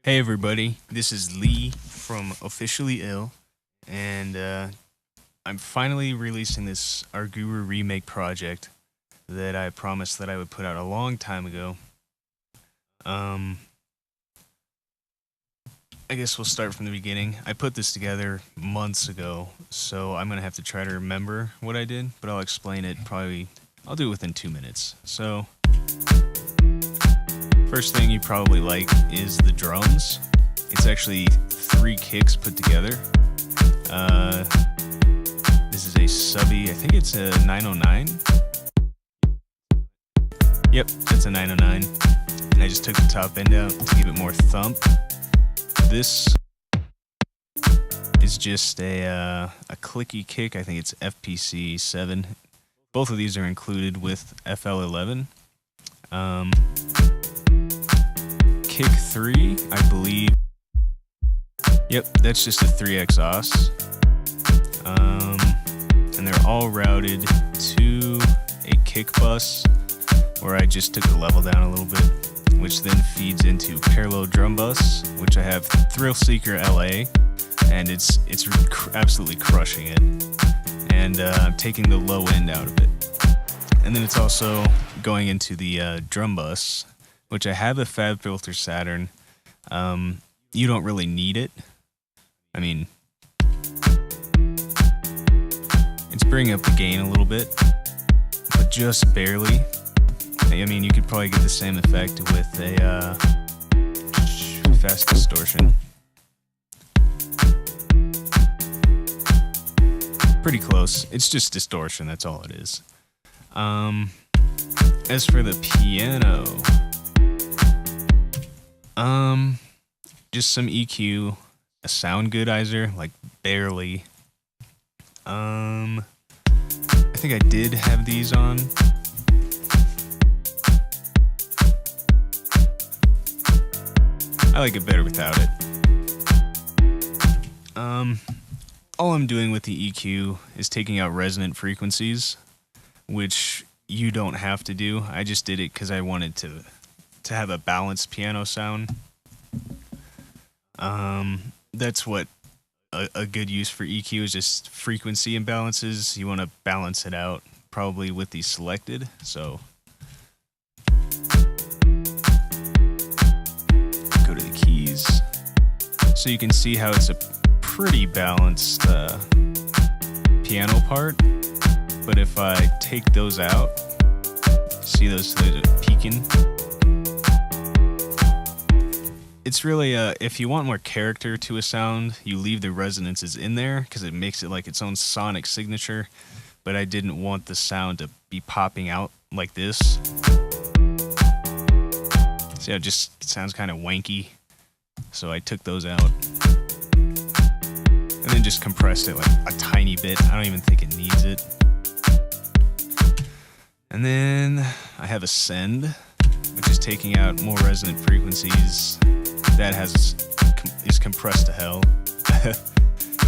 Hey everybody, this is Lee from Officially Ill, and I'm finally releasing this Arguru Remake project that I promised that I would put out a long time ago. I guess we'll start from the beginning. I put this together months ago, so I'm going to have to try to remember what I did, but I'll explain it I'll do it within 2 minutes. So, first thing you probably like is the drums. It's actually 3 kicks put together. This is a subby, I think it's a 909. Yep, it's a 909. And I just took the top end out to give it more thump. This is just a clicky kick. I think it's FPC 7. Both of these are included with FL11. Kick 3, I believe. Yep, that's just a 3x os. And they're all routed to a kick bus, where I just took the level down a little bit, which then feeds into parallel drum bus, which I have Thrill Seeker LA, and it's absolutely crushing it. And I'm taking the low end out of it. And then it's also going into the drum bus, which I have a Fab Filter Saturn. You don't really need it. I mean, it's bringing up the gain a little bit, but just barely. I mean, you could probably get the same effect with a fast distortion. Pretty close. It's just distortion, that's all it is. As for the piano, just some EQ, a sound goodizer, like barely. I think I did have these on. I like it better without it. All I'm doing with the EQ is taking out resonant frequencies, which you don't have to do. I just did it because I wanted to have a balanced piano sound. That's what a good use for EQ is, just frequency imbalances. You want to balance it out, probably with the selected. So go to the keys. So you can see how it's a pretty balanced piano part. But if I take those out, see those peaking? It's really, if you want more character to a sound, you leave the resonances in there because it makes it like its own sonic signature. But I didn't want the sound to be popping out like this. See how it just sounds kind of wanky? So I took those out. And then just compressed it like a tiny bit. I don't even think it needs it. And then I have a send, which is taking out more resonant frequencies. That is compressed to hell.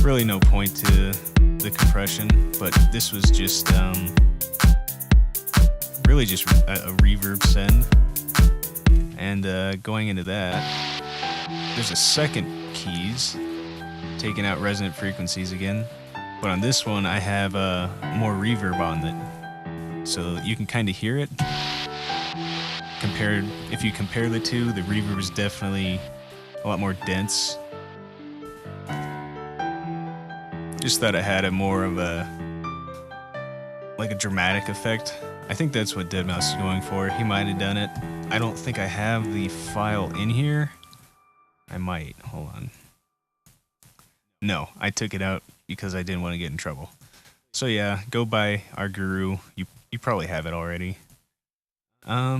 Really no point to the compression, but this was just really just a reverb send. And going into that, there's a second keys, taking out resonant frequencies again. But on this one, I have more reverb on it, so you can kind of hear it. If you compare the two, the reverb is definitely a lot more dense. Just thought it had a more of a dramatic effect. I think that's what deadmau5 is going for. He might have done it. I don't think I have the file in here. I might. Hold on. No, I took it out because I didn't want to get in trouble. So yeah, go buy Arguru. You probably have it already.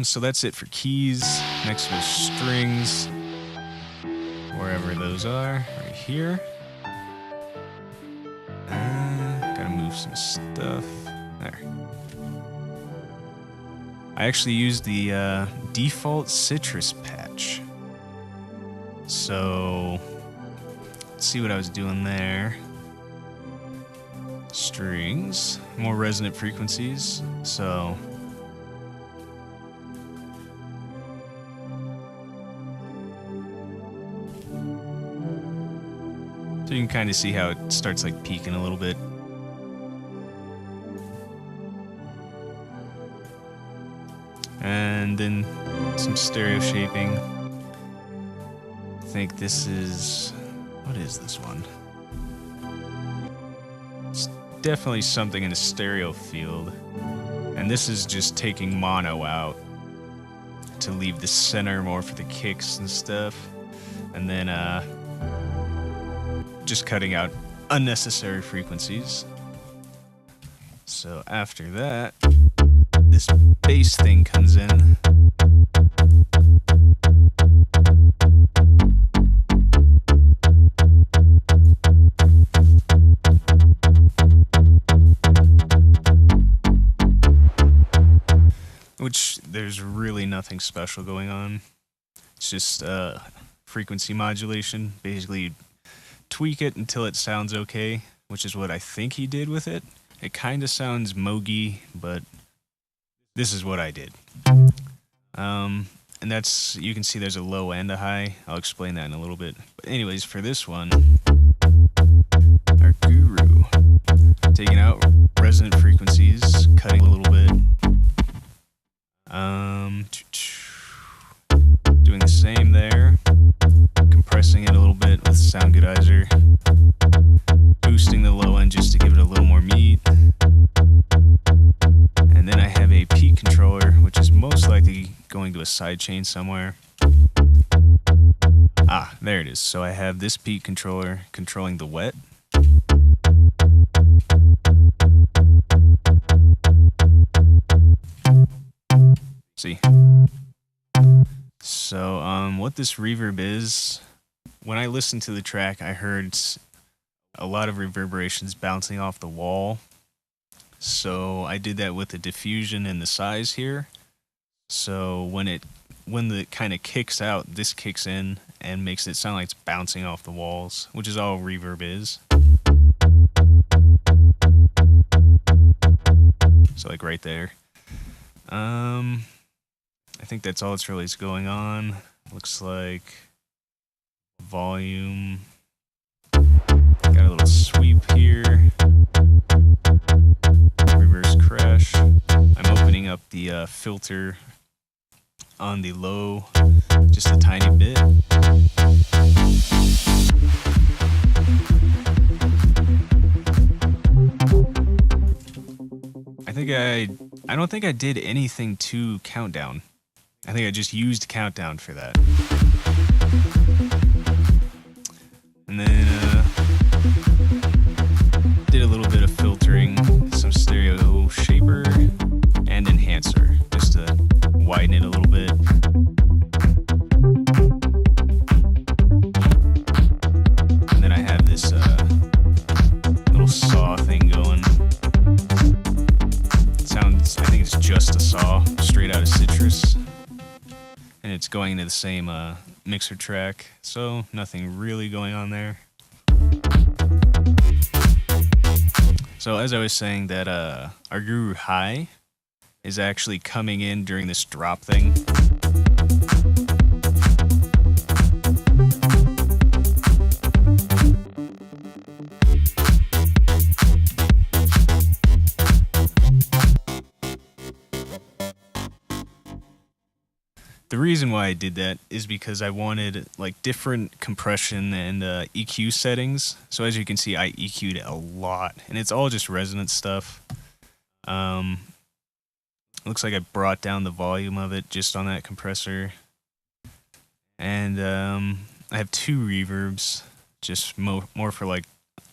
So that's it for keys. Next was strings, wherever those are, right here. Gotta move some stuff. There. I actually used the default citrus patch. So let's see what I was doing there. Strings, more resonant frequencies. So So you can kind of see how it starts like peaking a little bit. And then some stereo shaping. I think this is... what is this one? It's definitely something in the stereo field. And this is just taking mono out to leave the center more for the kicks and stuff. And then just cutting out unnecessary frequencies. So after that, this bass thing comes in. Which there's really nothing special going on. It's just frequency modulation. Basically, you tweak it until it sounds okay, which is what I think he did with it. It kind of sounds mogy, but this is what I did. And that's, you can see there's a low and a high. I'll explain that in a little bit. But anyways, for this one, Arguru, taking out resonant frequencies, cutting a little bit. Doing the same there, compressing it a little bit with Sound Goodizer, boosting the low end just to give it a little more meat. And then I have a peak controller, which is most likely going to a sidechain somewhere. Ah, there it is. So I have this peak controller controlling the wet. See? So, what this reverb is, when I listened to the track, I heard a lot of reverberations bouncing off the wall. So I did that with the diffusion and the size here. So when the kind of kicks out, this kicks in and makes it sound like it's bouncing off the walls, which is all reverb is. So like right there. I think that's all that's really going on. Looks like volume. Got a little sweep here. Reverse crash. I'm opening up the filter on the low just a tiny bit. I don't think I did anything to Countdown. I think I just used Countdown for that. And then did a little bit of filtering, some stereo shaper and enhancer, just to widen it a little bit. And then I have this little saw thing going. I think it's just a saw, straight out of Citrus. And it's going into the same mixer track, so nothing really going on there. So as I was saying, that Arguru High is actually coming in during this drop thing. The reason why I did that is because I wanted like different compression and EQ settings. So as you can see, I EQ'd a lot, and it's all just resonance stuff. Looks like I brought down the volume of it just on that compressor. And I have two reverbs, just more for like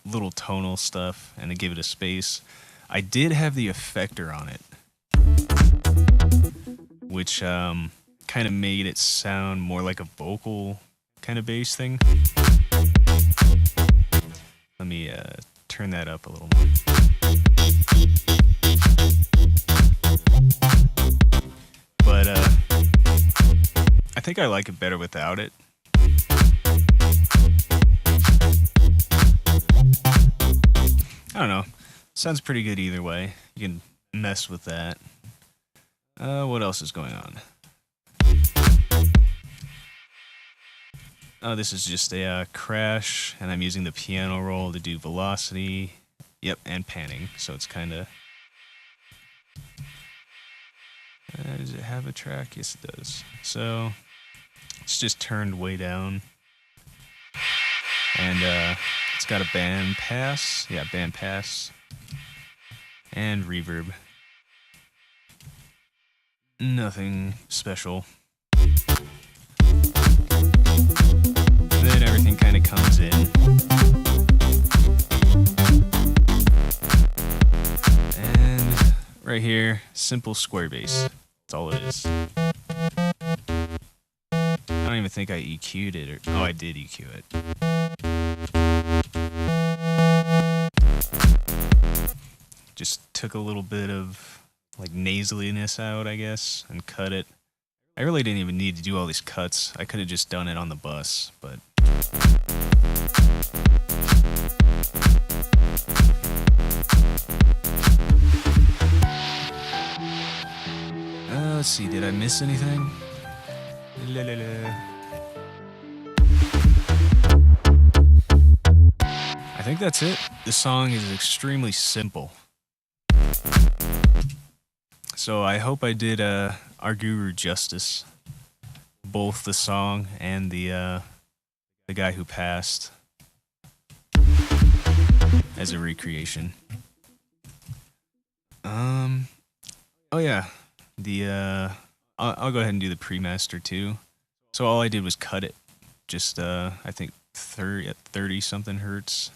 little tonal stuff and to give it a space. I did have the effector on it, which kind of made it sound more like a vocal kind of bass thing. Let me turn that up a little more. But I think I like it better without it. I don't know. Sounds pretty good either way. You can mess with that. What else is going on? Oh, this is just a crash, and I'm using the piano roll to do velocity. Yep, and panning, so it's kind of... does it have a track? Yes, it does. So, it's just turned way down. And it's got a band pass. Yeah, band pass. And reverb. Nothing special. Then everything kind of comes in. And right here, simple square bass. That's all it is. I don't even think I EQ'd it. Oh, I did EQ it. Just took a little bit of like nasaliness out, I guess, and cut it. I really didn't even need to do all these cuts. I could have just done it on the bus, but... let's see, did I miss anything? La, la, la. I think that's it. The song is extremely simple. So I hope I did Arguru justice. Both the song and the guy who passed as a recreation. Oh yeah. I'll go ahead and do the pre-master too. So all I did was cut it, just I think 30 something hertz.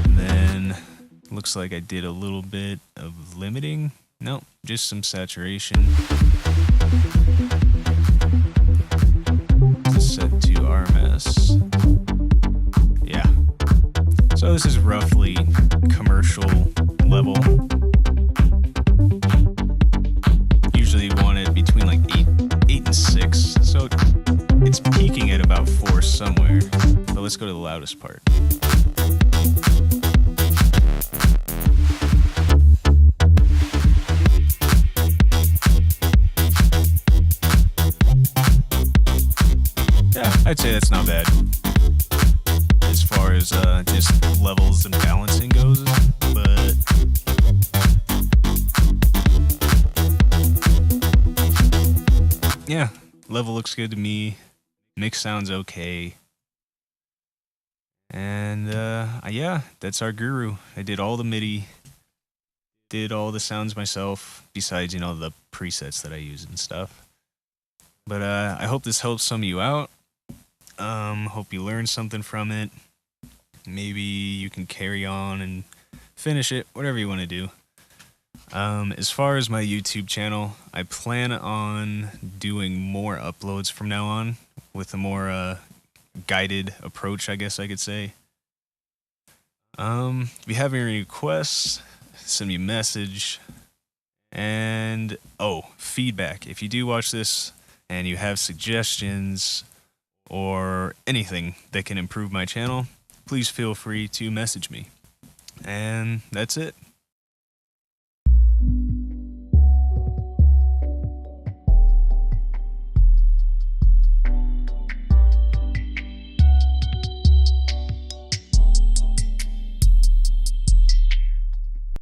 And then looks like I did a little bit of limiting. Nope, just some saturation. Set to RMS. Yeah. So this is roughly commercial level. Usually want it between like 8 and 6, so it's peaking at about 4 somewhere. But let's go to the loudest part. Yeah, I'd say that's not bad as far as just levels and balancing goes, but yeah, level looks good to me. Mix sounds okay. And yeah, that's Arguru. I did all the MIDI, did all the sounds myself, besides, you know, the presets that I use and stuff. But I hope this helps some of you out. Hope you learned something from it. Maybe you can carry on and finish it, whatever you want to do. As far as my YouTube channel, I plan on doing more uploads from now on with a more guided approach, I guess I could say. If you have any requests, send me a message. And, feedback. If you do watch this and you have suggestions or anything that can improve my channel, please feel free to message me. And that's it.